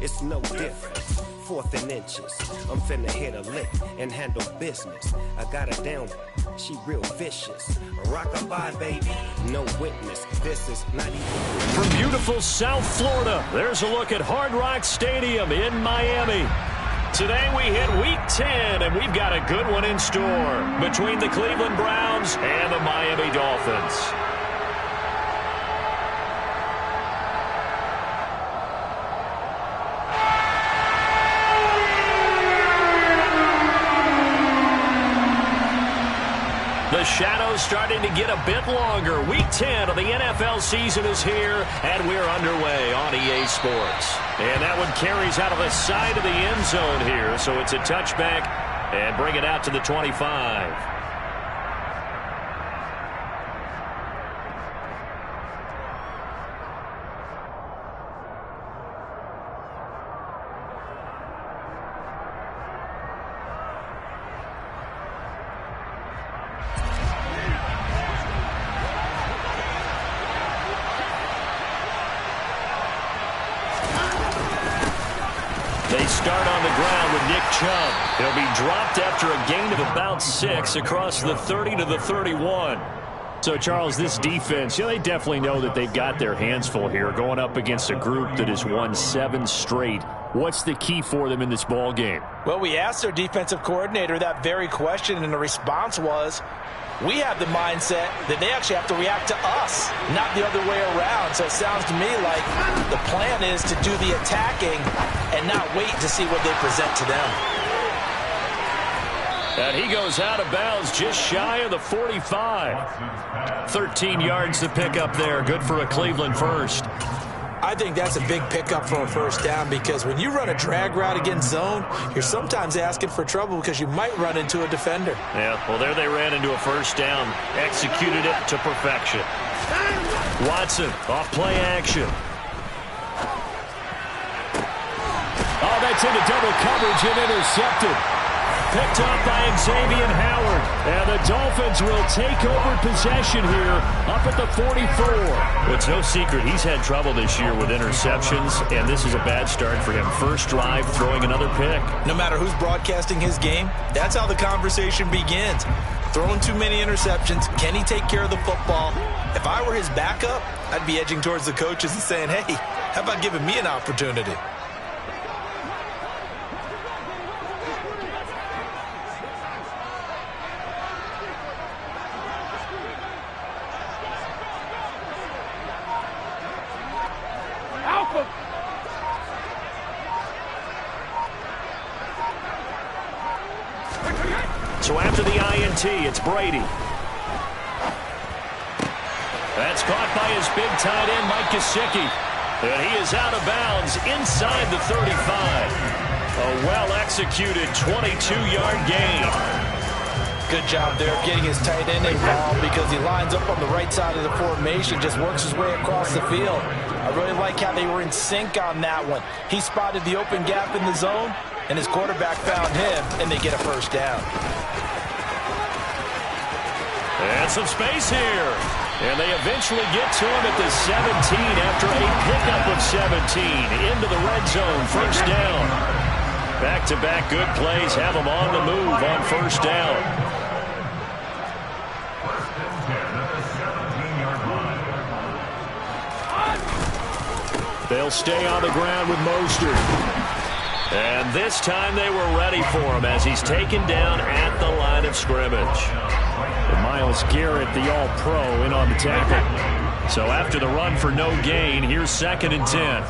it's no difference. 4th and inches, I'm finna hit a lick and handle business. I got her down, she real vicious. Rock-a-bye, baby, no witness. This is not even... From beautiful South Florida, there's a look at Hard Rock Stadium in Miami. Today we hit Week 10, and we've got a good one in store between the Cleveland Browns and the Miami Dolphins. The shadow's starting to get a bit longer. Week 10 of the NFL season is here, and we're underway on EA Sports. And that one carries out of the side of the end zone here, so it's a touchback and bring it out to the 25. Start on the ground with Nick Chubb. He'll be dropped after a gain of about 6 across the 30 to the 31. So, Charles, this defense, they definitely know that they've got their hands full here going up against a group that has won 7 straight. What's the key for them in this ball game? Well, we asked their defensive coordinator that very question, and the response was, we have the mindset that they actually have to react to us, not the other way around. So it sounds to me like the plan is to do the attacking and not wait to see what they present to them. And he goes out of bounds just shy of the 45. 13 yards to pick up there. Good for a Cleveland first. I think that's a big pickup for a first down, because when you run a drag route against zone, you're sometimes asking for trouble because you might run into a defender. Yeah, well, there they ran into a first down. Executed it to perfection. Watson off play action. Oh, that's into double coverage and intercepted. Picked up by Xavier Howard. And the Dolphins will take over possession here up at the 44. Well, it's no secret he's had trouble this year with interceptions, and this is a bad start for him. First drive, throwing another pick. No matter who's broadcasting his game, that's how the conversation begins. Throwing too many interceptions. Can he take care of the football? If I were his backup, I'd be edging towards the coaches and saying, hey, how about giving me an opportunity? So after the INT, it's Brady. That's caught by his big tight end, Mike Gesicki. And he is out of bounds inside the 35. A well-executed 22-yard gain. Good job there getting his tight end involved, because he lines up on the right side of the formation, just works his way across the field. I really like how they were in sync on that one. He spotted the open gap in the zone, and his quarterback found him, and they get a first down. And some space here. And they eventually get to him at the 17 after a pickup of 17 into the red zone. First down. Back-to-back good plays have them on the move on first down. They'll stay on the ground with Mostert. And this time they were ready for him as he's taken down at the line of scrimmage. And Myles Garrett, the all-pro, in on the tackle. So after the run for no gain, here's 2nd and 10.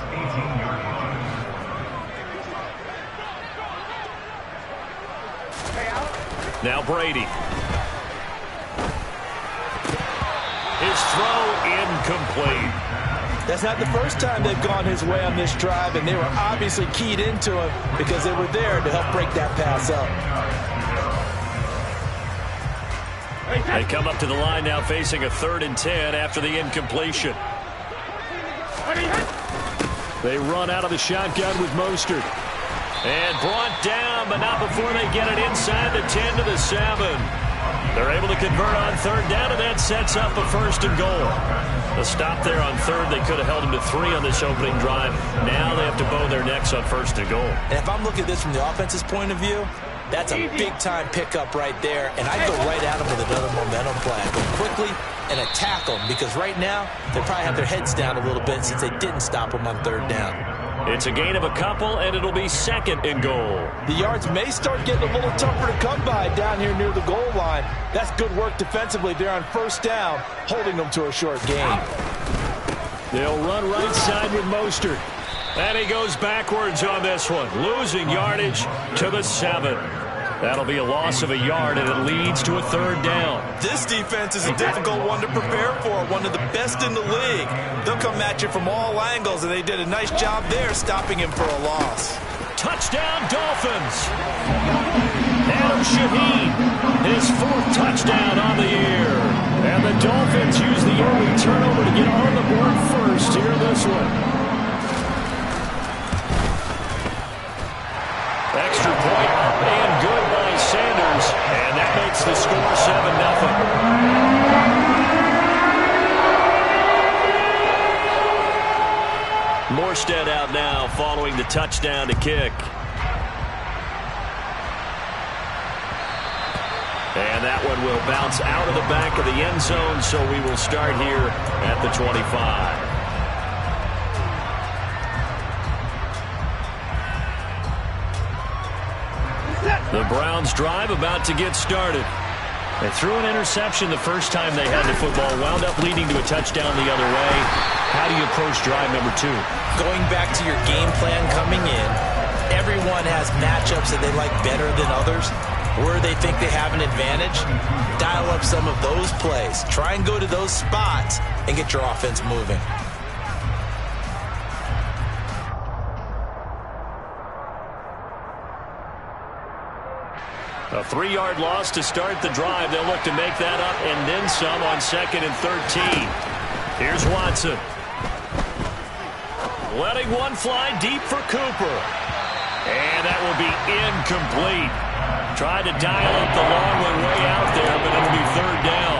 Now Brady. His throw incomplete. That's not the first time they've gone his way on this drive, and they were obviously keyed into him because they were there to help break that pass up. They come up to the line now facing a 3rd and 10 after the incompletion. They run out of the shotgun with Mostert. And brought down, but not before they get it inside the 10 to the 7. They're able to convert on 3rd down, and that sets up a 1st and goal. A stop there on 3rd. They could have held them to 3 on this opening drive. Now they have to bow their next sticks on 1st and goal. And if I'm looking at this from the offense's point of view, that's a big-time pickup right there, and I go right at them with another momentum play. I go quickly and attack them, because right now they probably have their heads down a little bit since they didn't stop them on 3rd down. It's a gain of a couple, and it'll be 2nd and goal. The yards may start getting a little tougher to come by down here near the goal line. That's good work defensively. They're on 1st down, holding them to a short gain. They'll run right side with Mostert. And he goes backwards on this one, losing yardage to the 7. That'll be a loss of a yard, and it leads to a 3rd down. This defense is a difficult one to prepare for, one of the best in the league. They'll come at you from all angles, and they did a nice job there stopping him for a loss. Touchdown, Dolphins! Adam Shaheen, his 4th touchdown on the year. And the Dolphins use the early turnover to get on the board first here in this one. Extra point and good by Sanders, and that makes the score 7-0. Morstead out now following the touchdown to kick. And that one will bounce out of the back of the end zone, so we will start here at the 25. The Browns drive about to get started. They threw an interception the first time they had the football, wound up leading to a touchdown the other way. How do you approach drive number 2? Going back to your game plan coming in, everyone has matchups that they like better than others. Where they think they have an advantage, dial up some of those plays. Try and go to those spots and get your offense moving. A 3-yard loss to start the drive. They'll look to make that up and then some on 2nd and 13. Here's Watson. Letting one fly deep for Cooper. And that will be incomplete. Tried to dial up the long one way out there, but it'll be 3rd down.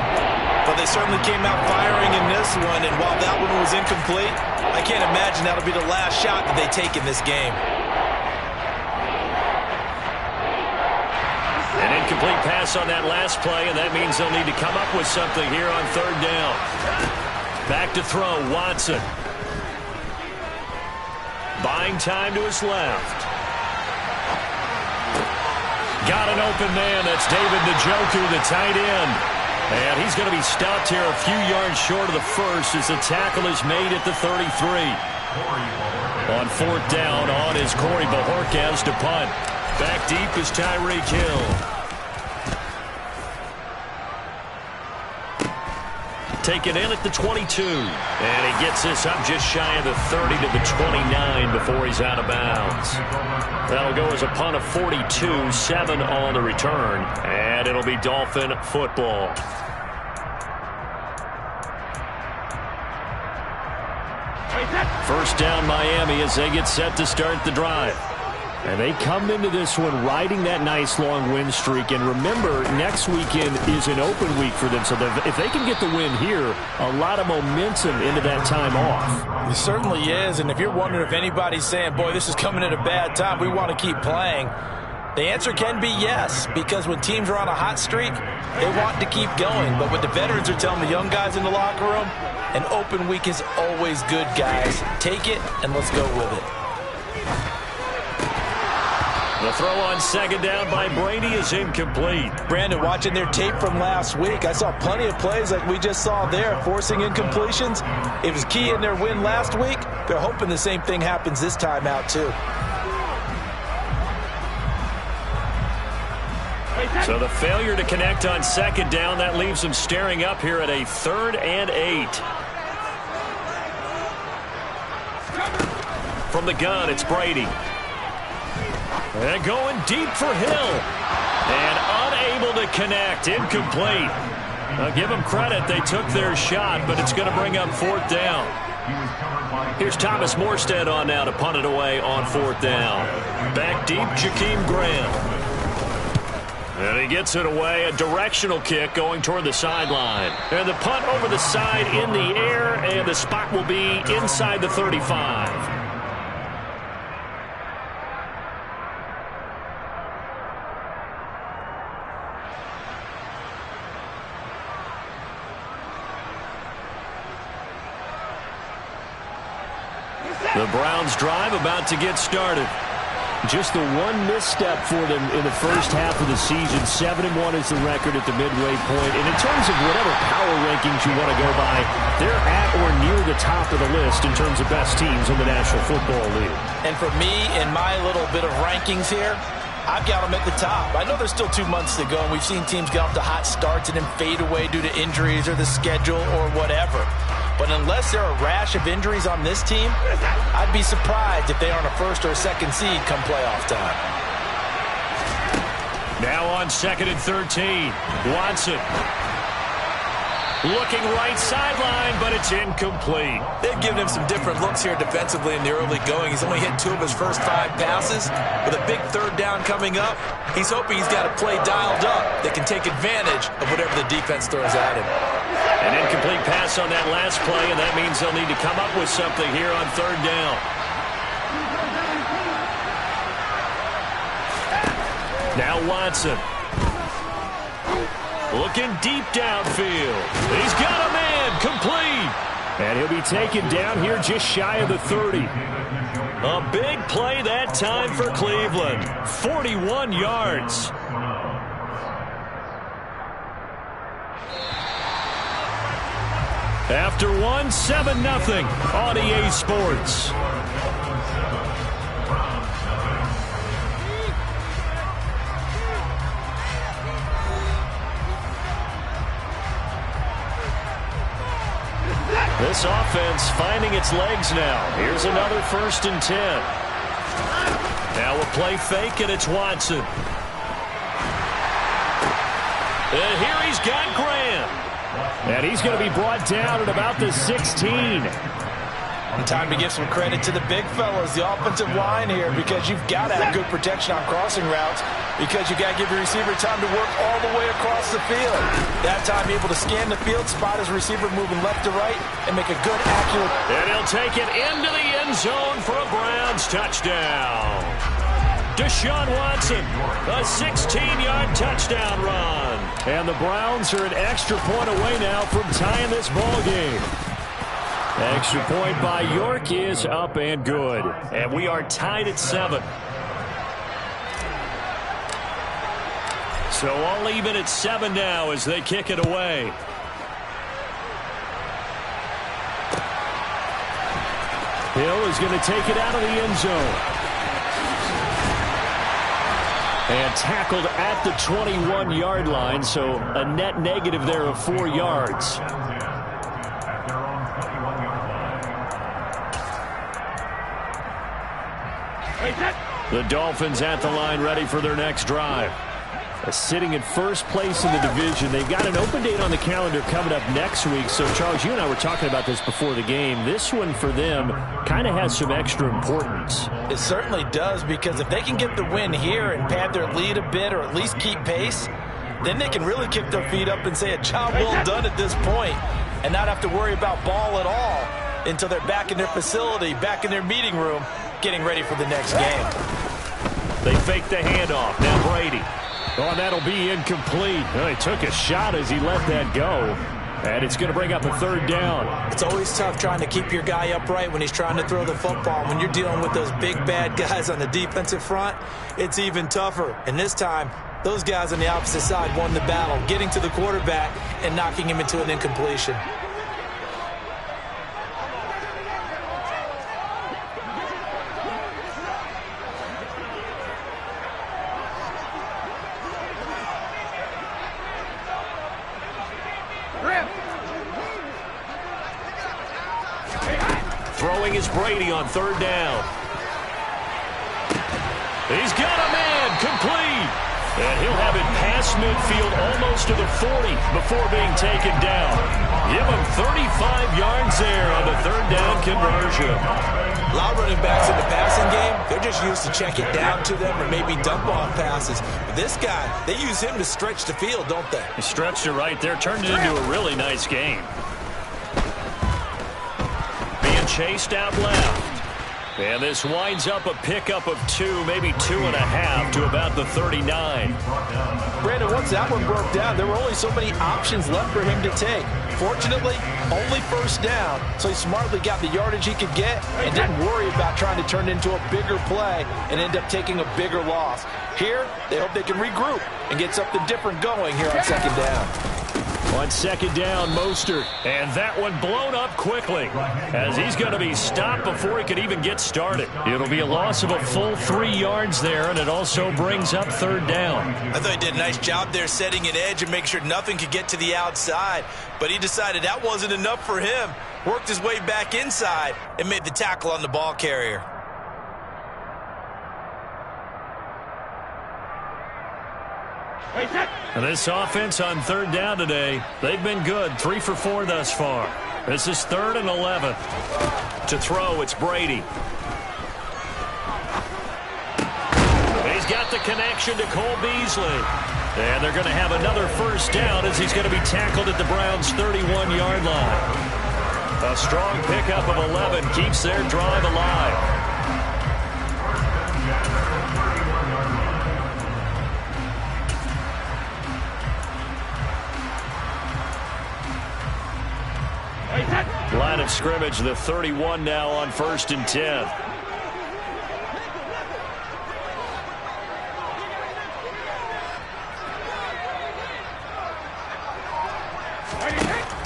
But they certainly came out firing in this one, and while that one was incomplete, I can't imagine that'll be the last shot that they take in this game. An incomplete pass on that last play, and that means they'll need to come up with something here on 3rd down. Back to throw, Watson. Buying time to his left. Got an open man. That's David Njoku, the tight end. And he's going to be stopped here a few yards short of the first as the tackle is made at the 33. On 4th down, on is Corey Bajorquez to punt. Back deep is Tyreek Hill. Taken in at the 22. And he gets this up just shy of the 30 to the 29 before he's out of bounds. That'll go as a punt of 42, 7 on the return. And it'll be Dolphin football. First down Miami as they get set to start the drive. And they come into this one riding that nice long win streak. And remember, next weekend is an open week for them. So if they can get the win here, a lot of momentum into that time off. It certainly is. And if you're wondering if anybody's saying, boy, this is coming at a bad time, we want to keep playing, the answer can be yes. Because when teams are on a hot streak, they want to keep going. But what the veterans are telling the young guys in the locker room, an open week is always good, guys. Take it and let's go with it. The throw on 2nd down by Brady is incomplete. Brandon, watching their tape from last week, I saw plenty of plays like we just saw there, forcing incompletions. It was key in their win last week. They're hoping the same thing happens this time out, too. So the failure to connect on 2nd down, that leaves them staring up here at a 3rd and 8. From the gun, it's Brady. And going deep for Hill. And unable to connect. Incomplete. I'll give them credit. They took their shot, but it's going to bring up 4th down. Here's Thomas Morstead on now to punt it away on 4th down. Back deep, Jakeem Graham. And he gets it away. A directional kick going toward the sideline. And the punt over the side in the air, and the spot will be inside the 35. The Browns drive about to get started. Just the one misstep for them in the first half of the season. 7-1 is the record at the midway point. And in terms of whatever power rankings you want to go by, they're at or near the top of the list in terms of best teams in the National Football League. And for me, in my little bit of rankings here, I've got them at the top. I know there's still 2 months to go, and we've seen teams get off to hot starts and then fade away due to injuries or the schedule or whatever. But unless there are a rash of injuries on this team, I'd be surprised if they aren't a first or a second seed come playoff time. Now on 2nd and 13. Watson. Looking right sideline, but it's incomplete. They've given him some different looks here defensively in the early going. He's only hit 2 of his first 5 passes. With a big 3rd down coming up, he's hoping he's got a play dialed up that can take advantage of whatever the defense throws at him. An incomplete pass on that last play, and that means they'll need to come up with something here on 3rd down. Now Watson. Looking deep downfield. He's got a man complete. And he'll be taken down here just shy of the 30. A big play that time for Cleveland. 41 yards. After 7-0 on EA Sports. This offense finding its legs now. Here's another 1st and 10. Now a play fake, and it's Watson. And here he's got Graham. And he's going to be brought down at about the 16. And time to give some credit to the big fellas, the offensive line here, because you've got to have good protection on crossing routes, because you've got to give your receiver time to work all the way across the field. That time able to scan the field, spot his receiver moving left to right, and make a good, accurate... And he'll take it into the end zone for a Browns touchdown. Deshaun Watson, a 16-yard touchdown run. And the Browns are an extra point away now from tying this ball game. Extra point by York is up and good. And we are tied at 7. So all even at 7 now as they kick it away. Hill is going to take it out of the end zone. And tackled at the 21-yard line, so a net negative there of 4 yards. The Dolphins at the line ready for their next drive. Sitting in first place in the division. They've got an open date on the calendar coming up next week. So, Charles, you and I were talking about this before the game. This one for them kind of has some extra importance. It certainly does, because if they can get the win here and pad their lead a bit or at least keep pace, then they can really kick their feet up and say a job well done at this point and not have to worry about ball at all until they're back in their facility, back in their meeting room, getting ready for the next game. They fake the handoff. Now Brady. Oh, that'll be incomplete. Oh, he took a shot as he let that go. And it's going to bring up a 3rd down. It's always tough trying to keep your guy upright when he's trying to throw the football. When you're dealing with those big, bad guys on the defensive front, it's even tougher. And this time, those guys on the opposite side won the battle, getting to the quarterback and knocking him into an incompletion. Throwing is Brady on 3rd down. He's got a man complete. And he'll have it past midfield almost to the 40 before being taken down. Give him 35 yards there on the 3rd down conversion. A lot of running backs in the passing game, they're just used to check it down to them or maybe dump off passes. But this guy, they use him to stretch the field, don't they? He stretched it right there, turned it into a really nice game. Being chased out left. And this winds up a pickup of 2, maybe 2.5 to about the 39. Brandon, once that one broke down, there were only so many options left for him to take. Fortunately, only first down, so he smartly got the yardage he could get and didn't worry about trying to turn it into a bigger play and end up taking a bigger loss. Here, they hope they can regroup and get something different going here on second down. On second down, Mostert. And that one blown up quickly as he's going to be stopped before he could even get started. It'll be a loss of a full 3 yards there, and it also brings up third down. I thought he did a nice job there setting an edge and making sure nothing could get to the outside, but he decided that wasn't enough for him. Worked his way back inside and made the tackle on the ball carrier. And this offense on third down today, they've been good. 3 for 4 thus far. This is 3rd and 11. To throw, it's Brady. He's got the connection to Cole Beasley. And they're going to have another first down as he's going to be tackled at the Browns' 31-yard line. A strong pickup of 11 keeps their drive alive. Line of scrimmage, the 31 now on 1st and 10.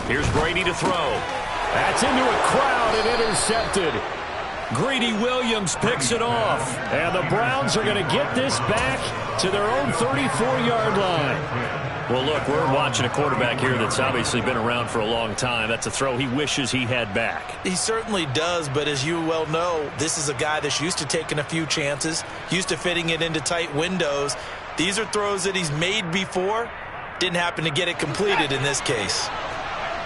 Here's Brady to throw. That's into a crowd and intercepted. Greedy Williams picks it off. And the Browns are going to get this back to their own 34-yard line. Well, look, we're watching a quarterback here that's obviously been around for a long time. That's a throw he wishes he had back. He certainly does, but as you well know, this is a guy that's used to taking a few chances, used to fitting it into tight windows. These are throws that he's made before. Didn't happen to get it completed in this case.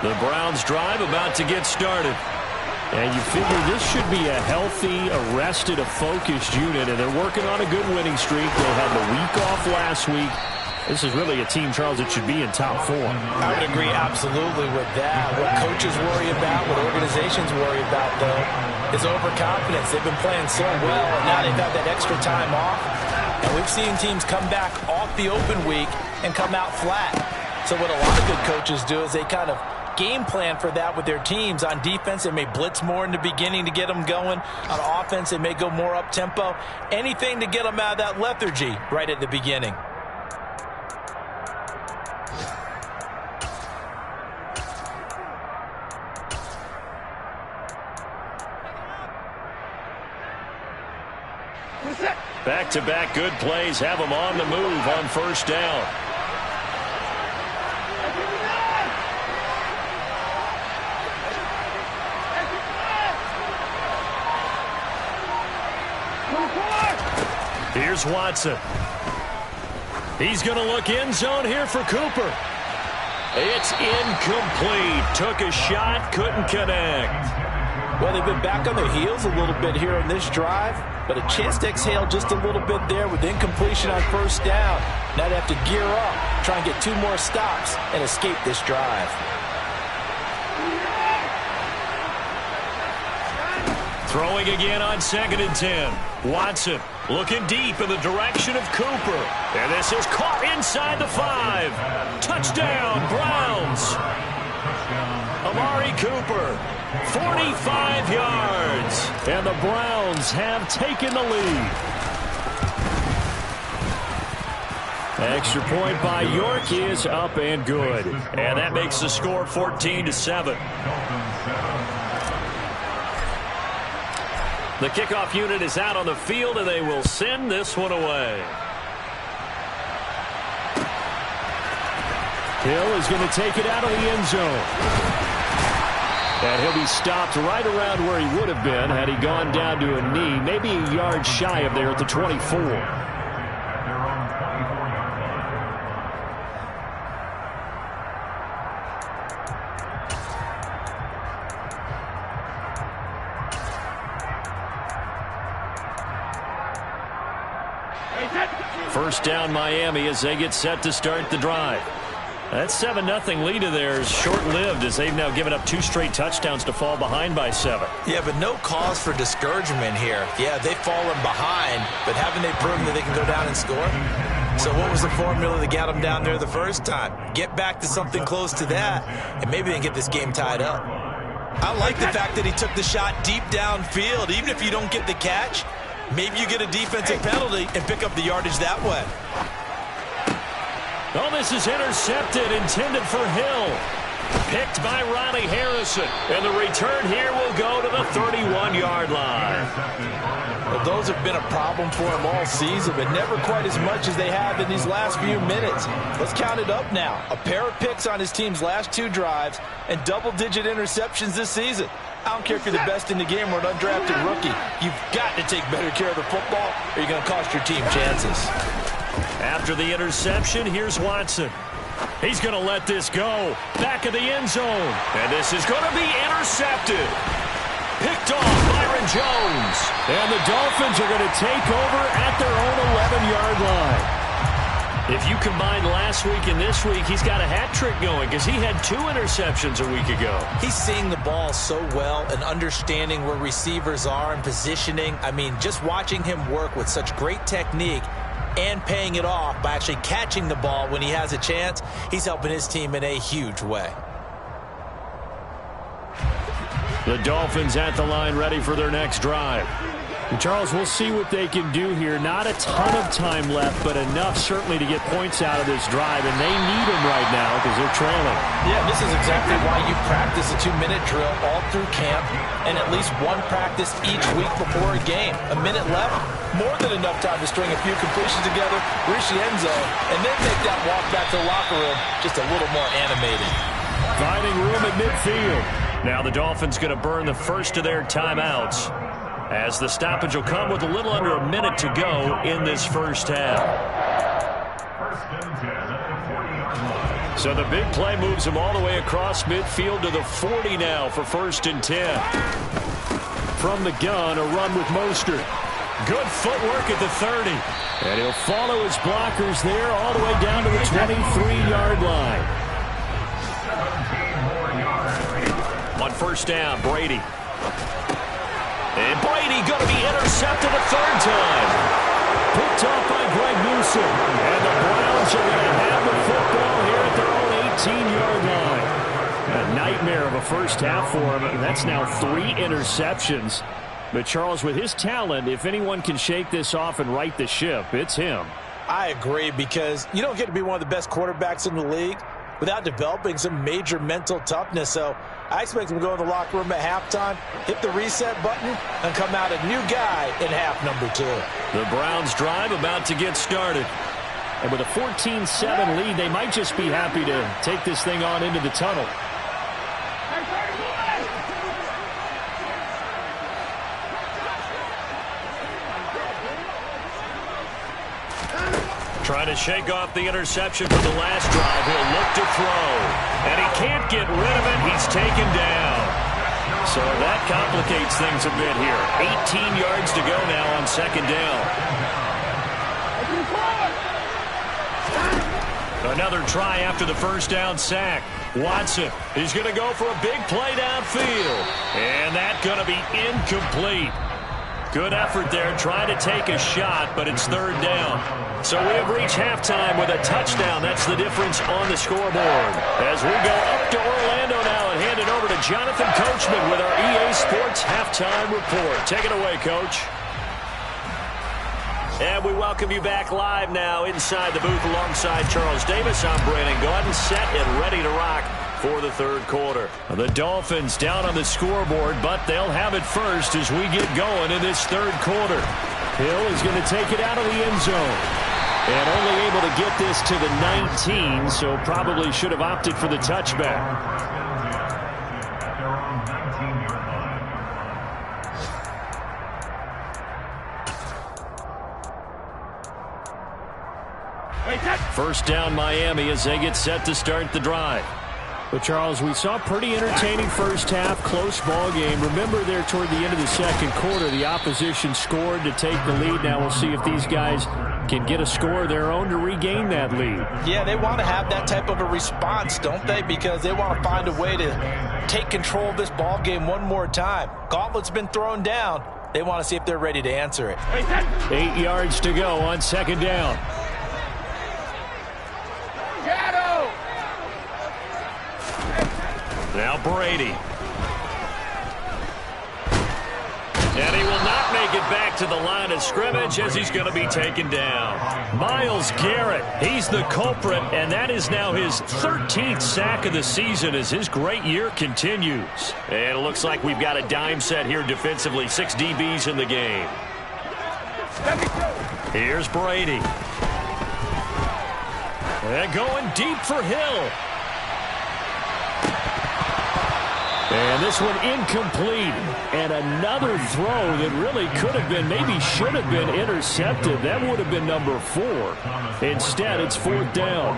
The Browns drive about to get started. And you figure this should be a healthy, arrested, a focused unit, and they're working on a good winning streak. They had the week off last week. This is really a team, Charles, that should be in top 4. I would agree absolutely with that. What coaches worry about, what organizations worry about, though, is overconfidence. They've been playing so well, and now they've had that extra time off. And we've seen teams come back off the open week and come out flat. So what a lot of good coaches do is they kind of game plan for that with their teams. On defense, they may blitz more in the beginning to get them going. On offense, they may go more up-tempo. Anything to get them out of that lethargy right at the beginning. Back-to-back good plays have them on the move on first down. Here's Watson. He's going to look end zone here for Cooper. It's incomplete. Took a shot, couldn't connect. Well, they've been back on their heels a little bit here on this drive, but a chance to exhale just a little bit there with incompletion on first down. Now they have to gear up, try and get 2 more stops and escape this drive. Throwing again on 2nd and 10. Watson looking deep in the direction of Cooper. And this is caught inside the 5. Touchdown, Browns. Amari Cooper, 45 yards. And the Browns have taken the lead. Extra point by York is up and good. And that makes the score 14-7. The kickoff unit is out on the field, and they will send this one away. Hill is going to take it out of the end zone. And he'll be stopped right around where he would have been had he gone down to a knee, maybe a yard shy of there at the 24. First down Miami as they get set to start the drive. That 7-0 lead of theirs short-lived as they've now given up 2 straight touchdowns to fall behind by 7. Yeah, but no cause for discouragement here. Yeah, they've fallen behind, but haven't they proven that they can go down and score? So what was the formula that got them down there the first time? Get back to something close to that, and maybe they can get this game tied up. I like the fact that he took the shot deep downfield. Even if you don't get the catch, maybe you get a defensive penalty and pick up the yardage that way. Oh, this is intercepted, intended for Hill. Picked by Ronnie Harrison. And the return here will go to the 31-yard line. Well, those have been a problem for him all season, but never quite as much as they have in these last few minutes. Let's count it up now. A pair of picks on his team's last 2 drives and double-digit interceptions this season. I don't care if you're the best in the game or an undrafted rookie. You've got to take better care of the football or you're going to cost your team chances. After the interception, here's Watson. He's going to let this go. Back of the end zone. And this is going to be intercepted. Picked off Byron Jones. And the Dolphins are going to take over at their own 11-yard line. If you combine last week and this week, he's got a hat trick going because he had 2 interceptions a week ago. He's seeing the ball so well and understanding where receivers are and positioning. I mean, just watching him work with such great technique and paying it off by actually catching the ball when he has a chance, he's helping his team in a huge way. The Dolphins at the line ready for their next drive. And Charles, we'll see what they can do here. Not a ton of time left, but enough certainly to get points out of this drive, and they need them right now because they're trailing. Yeah, this is exactly why you practice a 2-minute drill all through camp and at least one practice each week before a game. A minute left, more than enough time to string a few completions together, reach the end zone, and then take that walk back to the locker room just a little more animated. Finding room at midfield. Now the Dolphins going to burn the first of their timeouts, as the stoppage will come with a little under a minute to go in this first half. So the big play moves him all the way across midfield to the 40 now for 1st and 10. From the gun, a run with Mostert. Good footwork at the 30. And he'll follow his blockers there all the way down to the 23-yard line. On 1st down, Brady. And Brady going to be intercepted a 3rd time. Picked off by Greg Newsom. And the Browns are going to have the football here at their own 18-yard line. A nightmare of a first half for him. That's now 3 interceptions. But Charles, with his talent, if anyone can shake this off and right the ship, it's him. I agree, because you don't get to be one of the best quarterbacks in the league without developing some major mental toughness. So I expect him to go in the locker room at halftime, hit the reset button, and come out a new guy in half number 2. The Browns drive about to get started. And with a 14-7 lead, they might just be happy to take this thing on into the tunnel. Trying to shake off the interception from the last drive. He'll look to throw. And he can't get rid of it. He's taken down. So that complicates things a bit here. 18 yards to go now on 2nd down. Another try after the 1st down sack. Watson is going to go for a big play downfield. And that's going to be incomplete. Good effort there, trying to take a shot, but it's 3rd down. So we have reached halftime with a touchdown. That's the difference on the scoreboard. As we go up to Orlando now and hand it over to Jonathan Coachman with our EA Sports Halftime Report. Take it away, Coach. And we welcome you back live now inside the booth alongside Charles Davis. I'm Brandon Gordon, set and ready to rock for the 3rd quarter. The Dolphins down on the scoreboard, but they'll have it first as we get going in this 3rd quarter. Hill is going to take it out of the end zone. And only able to get this to the 19, so probably should have opted for the touchback. First down Miami as they get set to start the drive. But, Charles, we saw a pretty entertaining first half, close ball game. Remember there toward the end of the 2nd quarter, the opposition scored to take the lead. Now we'll see if these guys can get a score of their own to regain that lead. Yeah, they want to have that type of a response, don't they? Because they want to find a way to take control of this ball game one more time. Gauntlet's been thrown down. They want to see if they're ready to answer it. 8 yards to go on 2nd down. Now Brady. And he will not make it back to the line of scrimmage as he's going to be taken down. Myles Garrett, he's the culprit, and that is now his 13th sack of the season as his great year continues. And it looks like we've got a dime set here defensively. 6 DBs in the game. Here's Brady. And going deep for Hill. And this one incomplete. And another throw that really could have been, maybe should have been intercepted. That would have been number 4. Instead, it's 4th down.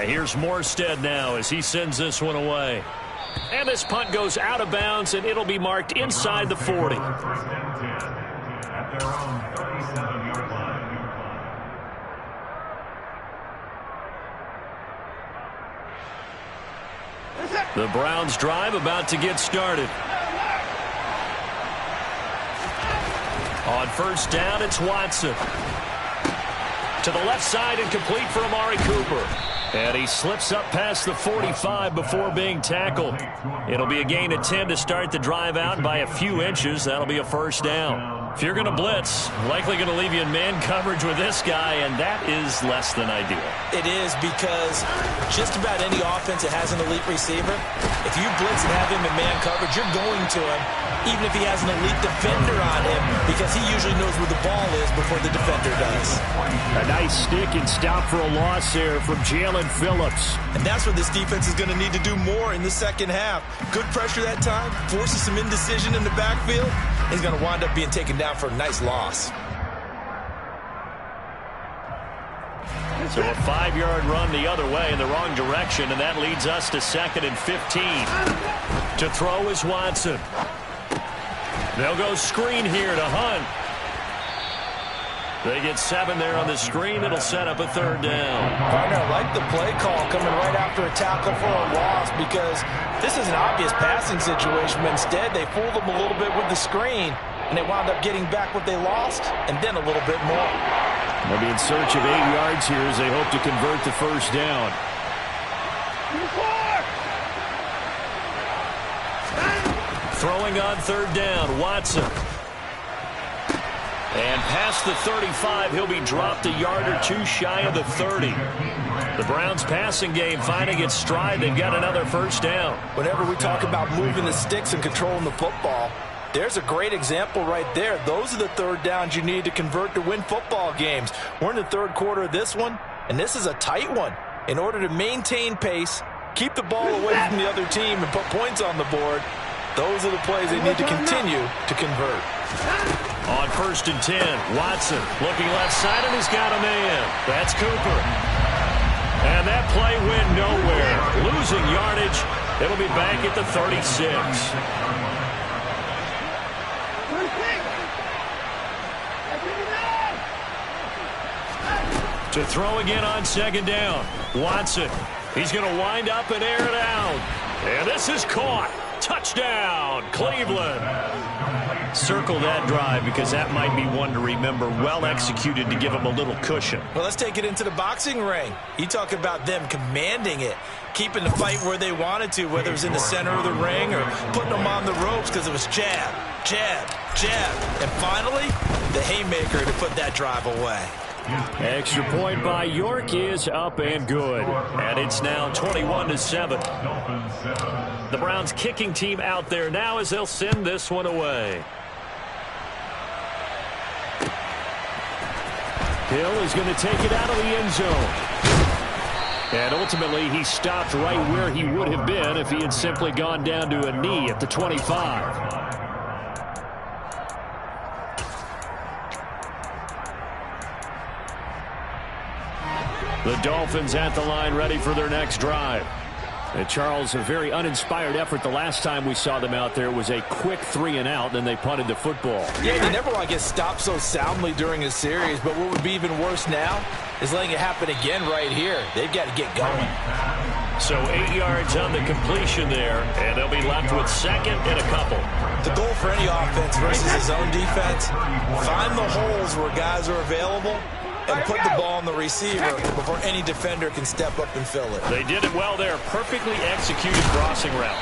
Here's Morstead now as he sends this one away. And this punt goes out of bounds, and it'll be marked inside the 40. The Browns drive about to get started. On first down, it's Watson. To the left side and complete for Amari Cooper. And he slips up past the 45 before being tackled. It'll be a gain of 10 to start the drive out by a few inches. That'll be a first down. If you're going to blitz, likely going to leave you in man coverage with this guy, and that is less than ideal. It is, because just about any offense that has an elite receiver, if you blitz and have him in man coverage, you're going to him, even if he has an elite defender on him, because he usually knows where the ball is before the defender does. A nice stick and stop for a loss there from Jalen Phillips. And that's what this defense is going to need to do more in the second half. Good pressure that time, forces some indecision in the backfield. He's going to wind up being taken down for a nice loss. So a 5-yard run the other way in the wrong direction, and that leads us to 2nd and 15. To throw is Watson. They'll go screen here to Hunt. They get 7 there on the screen. It'll set up a 3rd down. Partner, I like the play call coming right after a tackle for a loss, because this is an obvious passing situation, but instead they fooled them a little bit with the screen, and they wound up getting back what they lost, and then a little bit more. They'll be in search of 8 yards here as they hope to convert the first down. Throwing on 3rd down, Watson. And past the 35, he'll be dropped a yard or 2 shy of the 30. The Browns passing game finding its stride. They've got another first down. Whenever we talk about moving the sticks and controlling the football, there's a great example right there. Those are the 3rd downs you need to convert to win football games. We're in the 3rd quarter of this one, and this is a tight one. In order to maintain pace, keep the ball away from the other team, and put points on the board, those are the plays they need to continue to convert. On 1st and 10, Watson looking left side, and he's got a man. That's Cooper. And that play went nowhere. Losing yardage. It'll be back at the 36. To throw again on 2nd down. Watson. He's going to wind up and air it out. And this is caught. Touchdown, Cleveland. Circle that drive, because that might be one to remember. Well executed to give them a little cushion. Well, let's take it into the boxing ring. You talk about them commanding it, keeping the fight where they wanted to, whether it was in the center of the ring or putting them on the ropes, because it was jab, jab, jab. And finally, the haymaker to put that drive away. Extra point by York is up and good. And it's now 21-7. The Browns kicking team out there now as they'll send this one away. Hill is going to take it out of the end zone. And ultimately, he stopped right where he would have been if he had simply gone down to a knee at the 25. The Dolphins at the line, ready for their next drive. And Charles, a very uninspired effort the last time we saw them out there. It was a quick 3-and-out, then they punted the football. Yeah, you never want to get stopped so soundly during a series, but what would be even worse now is letting it happen again right here. They've got to get going. So 8 yards on the completion there, and they'll be left with 2nd and a couple. The goal for any offense versus his own defense, find the holes where guys are available and put the ball on the receiver before any defender can step up and fill it. They did it well there. Perfectly executed crossing route.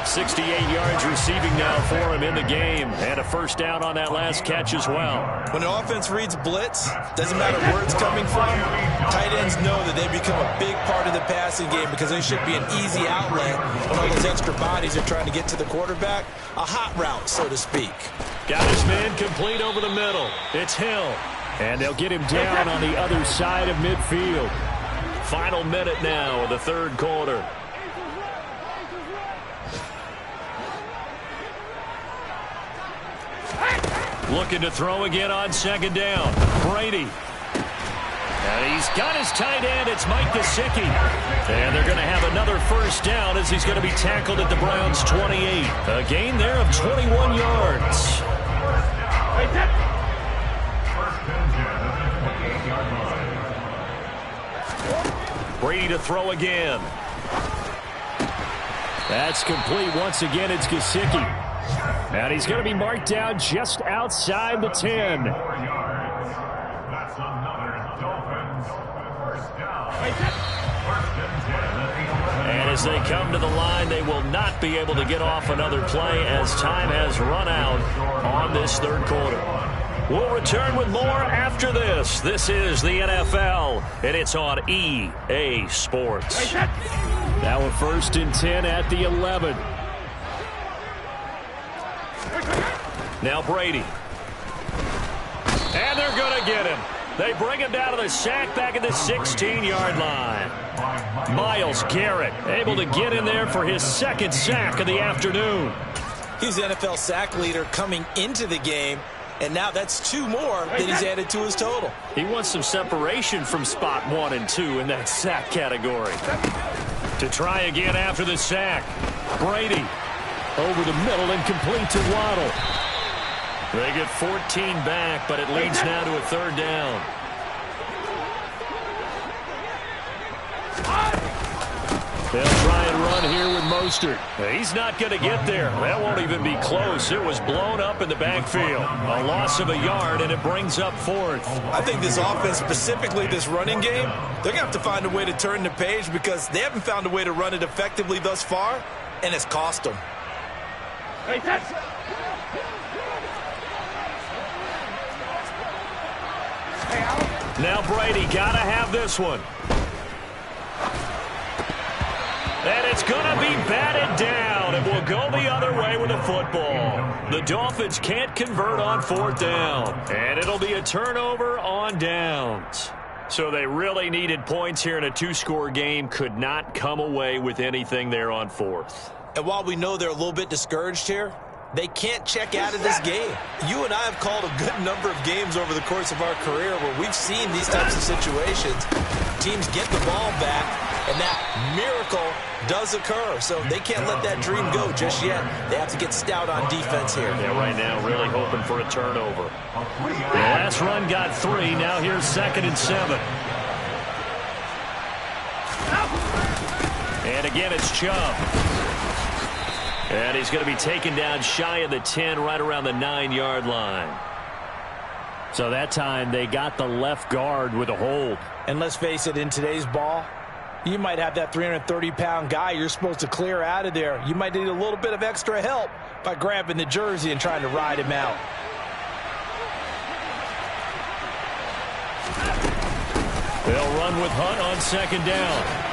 68 yards receiving now for him in the game. And a first down on that last catch as well. When an offense reads blitz, doesn't matter where it's coming from, tight ends know that they become a big part of the passing game because they should be an easy outlet when all those extra bodies are trying to get to the quarterback. A hot route, so to speak. Got his man complete over the middle. It's Hill. And they'll get him down on the other side of midfield. Final minute now of the third quarter. Looking to throw again on second down. Brady. And he's got his tight end. It's Mike Gesicki. And they're going to have another first down as he's going to be tackled at the Browns' 28. A gain there of 21 yards. Brady to throw again. That's complete. Once again, it's Gesicki. And he's going to be marked down just outside the 10. And as they come to the line, they will not be able to get off another play as time has run out on this third quarter. We'll return with more after this. This is the NFL, and it's on EA Sports. Now a 1st and 10 at the 11. Now Brady. And they're going to get him. They bring him down to the sack back at the 16-yard line. Myles Garrett able to get in there for his second sack of the afternoon. He's the NFL sack leader coming into the game, and now that's 2 more that he's added to his total. He wants some separation from spot 1 and 2 in that sack category. To try again after the sack. Brady. Over the middle and complete to Waddle. They get 14 back, but it leads now to a third down. They'll try and run here with Mostert. He's not going to get there. That won't even be close. It was blown up in the backfield. A loss of a yard, and it brings up 4th. I think this offense, specifically this running game, they're going to have to find a way to turn the page because they haven't found a way to run it effectively thus far, and it's cost them. Now Brady got to have this one. And it's going to be batted down. It will go the other way with the football. The Dolphins can't convert on 4th down. And it'll be a turnover on downs. So they really needed points here in a 2-score game. Could not come away with anything there on 4th. And while we know they're a little bit discouraged here, they can't check out of this game. You and I have called a good number of games over the course of our career where we've seen these types of situations. Teams get the ball back, and that miracle does occur. So they can't let that dream go just yet. They have to get stout on defense here. Yeah, right now really hoping for a turnover. The last run got 3. Now here's 2nd and 7. And again, it's Chubb. And he's going to be taken down shy of the 10, right around the 9-yard line. So that time they got the left guard with a hold. And let's face it, in today's ball, you might have that 330-pound guy you're supposed to clear out of there. You might need a little bit of extra help by grabbing the jersey and trying to ride him out. They'll run with Hunt on 2nd down.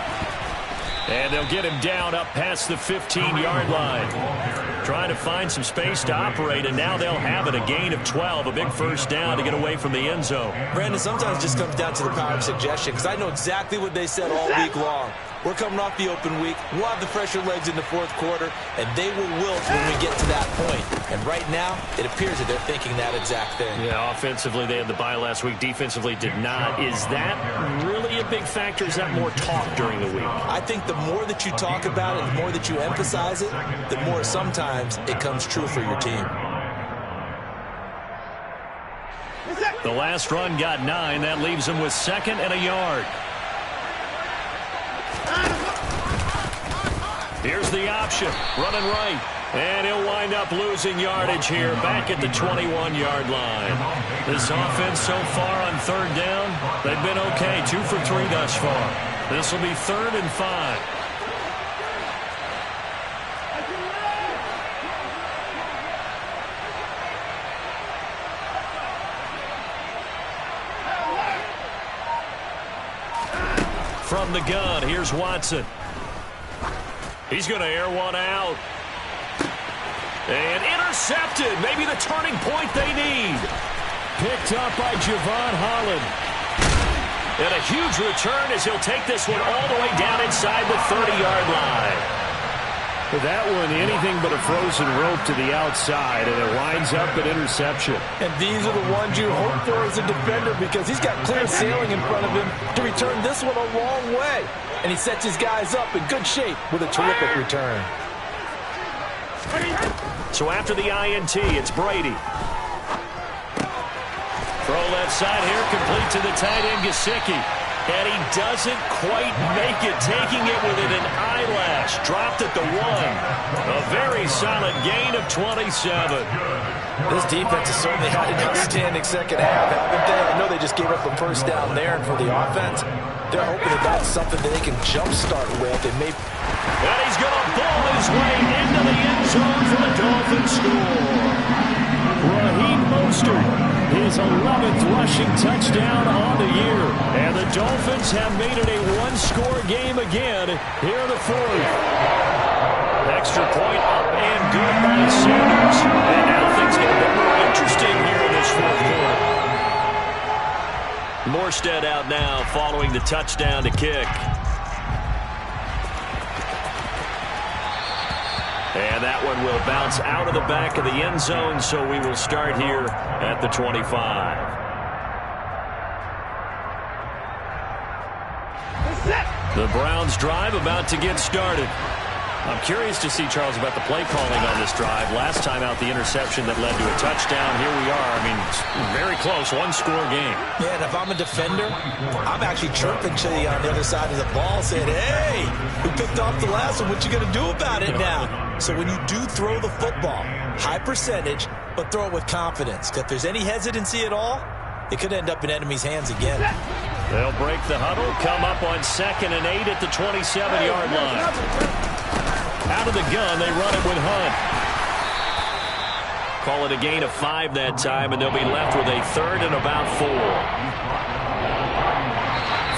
And they'll get him down up past the 15-yard line. Trying to find some space to operate, and now they'll have it. A gain of 12, a big first down to get away from the end zone. Brandon, sometimes it just comes down to the power of suggestion, because I know exactly what they said all week long. We're coming off the open week. We'll have the fresher legs in the 4th quarter, and they will wilt when we get to that point. And right now, it appears that they're thinking that exact thing. Yeah, offensively, they had the bye last week. Defensively, did not. Is that really a big factor? Is that more talk during the week? I think the more that you talk about it, the more that you emphasize it, the more sometimes it comes true for your team. The last run got 9. That leaves them with 2nd and a yard. Here's the option. Running right. And he'll wind up losing yardage here back at the 21-yard line. This offense so far on third down, they've been okay. 2 for 3 thus far. This will be 3rd and 5. From the gun, here's Watson. He's going to air one out. And intercepted. Maybe the turning point they need. Picked up by Javon Holland. And a huge return as he'll take this one all the way down inside the 30-yard line. For that one, anything but a frozen rope to the outside, and it winds up an interception. And these are the ones you hope for as a defender because he's got clear sailing in front of him to return this one a long way. And he sets his guys up in good shape with a terrific return. So after the INT, it's Brady. Throw left side here, complete to the tight end, Gesicki. And he doesn't quite make it, taking it within an eyelash. Dropped at the 1. A very solid gain of 27. This defense has certainly had an outstanding second half, haven't they? I know they just gave up a first down there, and for the offense, they're hoping that that's something that they can jumpstart with. And he's going to ball his way into the end zone for the Dolphins score. Raheem Mostert, his 11th rushing touchdown on the year. And the Dolphins have made it a one-score game again here in the 4th. Extra point up and good by Sanders. And now things get a bit more interesting here in this 4th quarter. Morstead out now following the touchdown to kick. And that one will bounce out of the back of the end zone, so we will start here at the 25. The Browns drive about to get started. I'm curious to see, Charles, about the play calling on this drive. Last time out, the interception that led to a touchdown. Here we are. I mean, very close, one-score game. Yeah, and if I'm a defender, I'm actually chirping to you on the other side of the ball, saying, hey, we picked off the last one. What you going to do about it now? So when you do throw the football, high percentage, but throw it with confidence. If there's any hesitancy at all, it could end up in enemy's hands again. They'll break the huddle, come up on 2nd and 8 at the 27-yard line. Out of the gun, they run it with Hunt. Call it a gain of 5 that time, and they'll be left with a 3rd and about 4.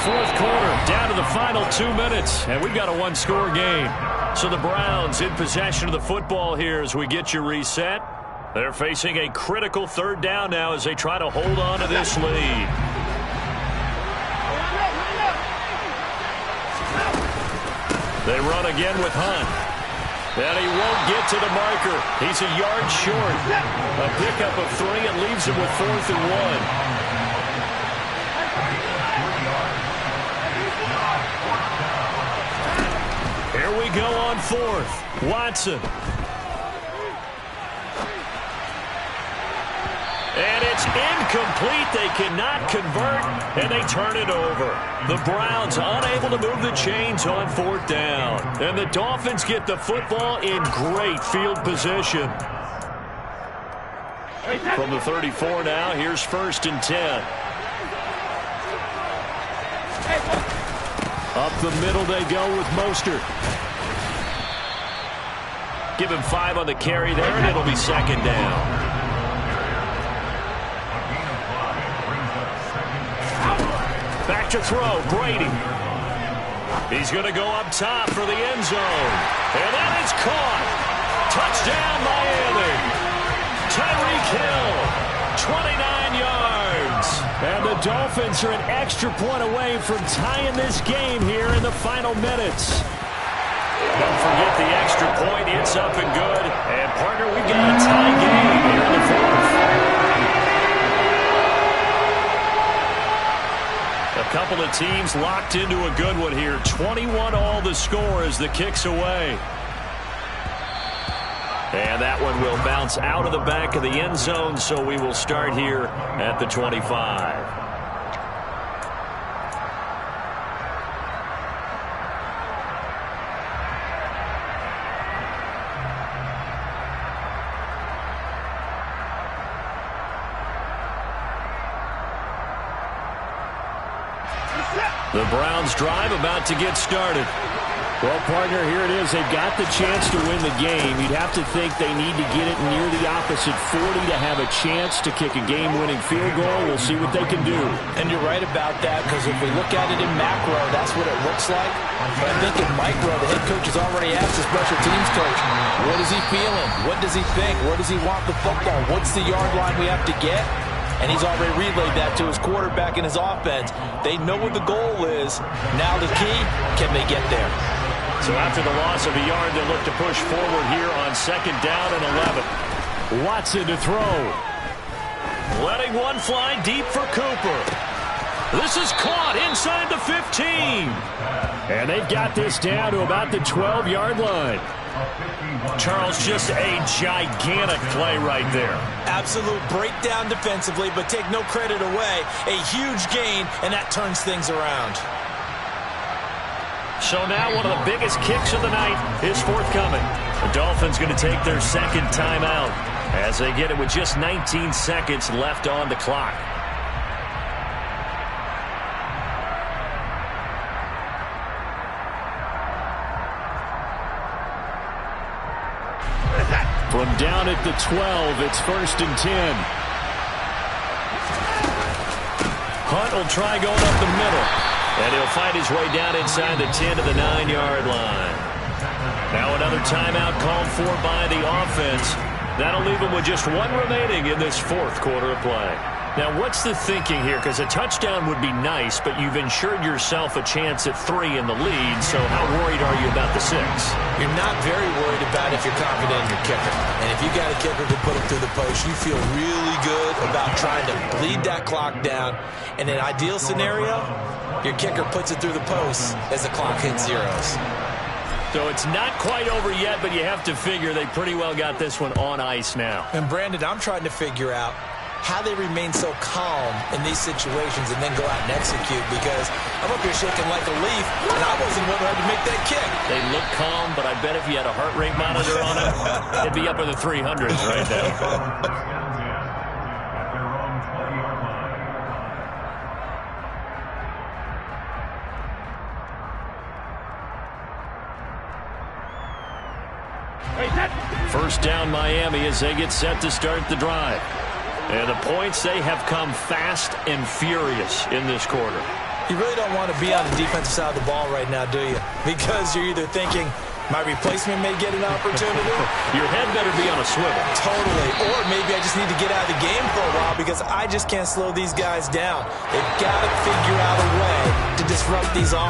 4th quarter, down to the final 2 minutes, and we've got a one-score game. So the Browns in possession of the football here as we get you reset. They're facing a critical 3rd down now as they try to hold on to this lead. They run again with Hunt. And he won't get to the marker. He's a yard short. A pickup of 3 and leaves him with 4th and 1. Here we go on 4th. Watson. And it's incomplete. They cannot convert, and they turn it over. The Browns unable to move the chains on 4th down. And the Dolphins get the football in great field position. From the 34 now, here's 1st and 10. Up the middle they go with Mostert. Give him 5 on the carry there, and it'll be 2nd down. Back to throw, Brady. He's going to go up top for the end zone. And that is caught. Touchdown, Miami. Tyreek Hill, 29 yards. And the Dolphins are an extra point away from tying this game here in the final minutes. Don't forget the extra point. It's up and good. And, partner, we've got a tie game here in the 4th. A couple of teams locked into a good one here. 21-all the score as the kick's away. And that one will bounce out of the back of the end zone, so we will start here at the 25. The Browns drive about to get started. Well, partner, here it is. They've got the chance to win the game. You'd have to think they need to get it near the opposite 40 to have a chance to kick a game-winning field goal. We'll see what they can do. And you're right about that, because if we look at it in macro, that's what it looks like. But I think in micro, the head coach has already asked the special teams coach, what is he feeling? What does he think? Where does he want the football? What's the yard line we have to get? And he's already relayed that to his quarterback and his offense. They know what the goal is. Now the key, can they get there? So after the loss of a yard, they'll look to push forward here on 2nd down and 11. Watson to throw. Letting one fly deep for Cooper. This is caught inside the 15. And they've got this down to about the 12-yard line. Charles, just a gigantic play right there. Absolute breakdown defensively, but take no credit away. A huge gain, and that turns things around. So now one of the biggest kicks of the night is forthcoming. The Dolphins going to take their 2nd timeout as they get it with just 19 seconds left on the clock. From down at the 12, it's 1st and 10. Hunt will try going up the middle. And he'll find his way down inside the 10 to the 9-yard line. Now another timeout called for by the offense. That'll leave him with just one remaining in this 4th quarter of play. Now, what's the thinking here? Because a touchdown would be nice, but you've ensured yourself a chance at 3 in the lead, so how worried are you about the 6? You're not very worried about if you're confident in your kicker. And if you got a kicker who put it through the post, you feel really good about trying to bleed that clock down. In an ideal scenario, your kicker puts it through the post as the clock hits zeros. So it's not quite over yet, but you have to figure they pretty well got this one on ice now. And Brandon, I'm trying to figure out how they remain so calm in these situations and then go out and execute, because I'm up here shaking like a leaf, and I wasn't one who had to make that kick. They look calm, but I bet if you had a heart rate monitor on it, it'd be up in the 300s right now. First down Miami as they get set to start the drive. And the points, they have come fast and furious in this quarter. You really don't want to be on the defensive side of the ball right now, do you? Because you're either thinking, my replacement may get an opportunity. Your head better be on a swivel. Totally. Or maybe I just need to get out of the game for a while because I just can't slow these guys down. They've got to figure out a way to disrupt these offenses.